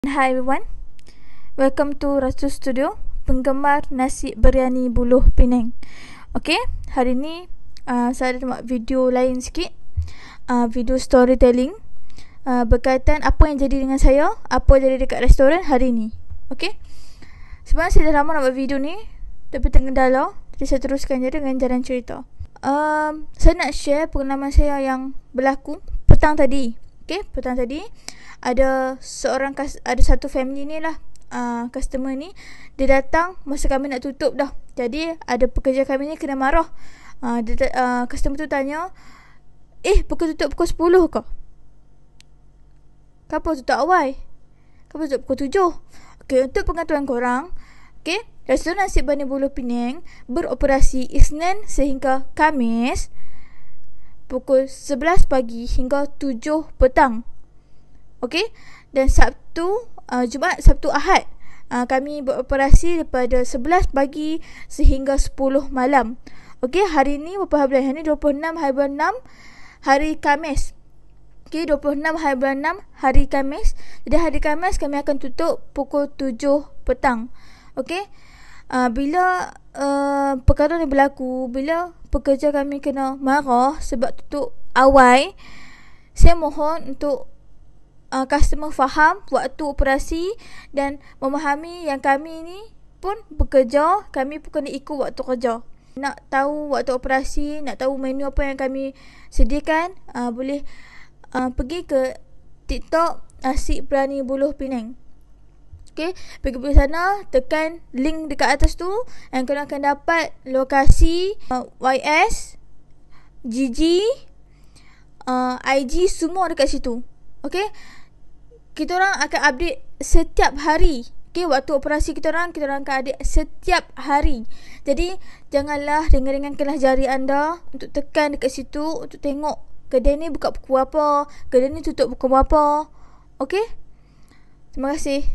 Hi everyone, welcome to Rasul Studio, penggemar nasi biryani buluh Penang. Okay, hari ni saya ada buat video lain sikit, video storytelling berkaitan apa yang jadi dengan saya, apa jadi dekat restoran hari ni. Okay, sebenarnya saya dah lama nak buat video ni, tapi terkendala, jadi saya teruskan je dengan jalan cerita. Saya nak share pengalaman saya yang berlaku petang tadi. Okay, petang tadi ada satu family ni lah, customer ni dia datang masa kami nak tutup dah. Jadi ada pekerja kami ni kena marah. Customer tu tanya, pukul tutup pukul 10 ke? Kenapa tutup awal? Kenapa tutup pukul 7? Okay, untuk pengetahuan korang, okay, restoran nasi biryani buluh Penang beroperasi Isnin sehingga Khamis pukul 11 pagi hingga 7 petang. Okey, dan Jumaat, Sabtu, Ahad kami beroperasi daripada 11 pagi sehingga 10 malam. Okey, hari ni berapa hari bulan? Hari ni 26 hari bulan 6 hari Khamis. Okey, 26 hari bulan 6 hari Khamis. Jadi hari Khamis kami akan tutup pukul 7 petang. Okey. Bila perkara ni berlaku, bila pekerja kami kena marah sebab tutup awal, saya mohon untuk customer faham waktu operasi dan memahami yang kami ni pun bekerja, kami pun kena ikut waktu kerja. Nak tahu waktu operasi, nak tahu menu apa yang kami sediakan, boleh pergi ke TikTok nasi biryani buluh Penang. Okay, pergi ke sana, tekan link dekat atas tu and korang akan dapat lokasi, YS, GG, IG semua dekat situ. Okay, kita orang akan update setiap hari. Okay, waktu operasi kita orang akan update setiap hari. Jadi janganlah ringan-ringankanlah jari anda untuk tekan dekat situ untuk tengok kedai ni buka pukul berapa, kedai ni tutup pukul berapa. Okay, terima kasih.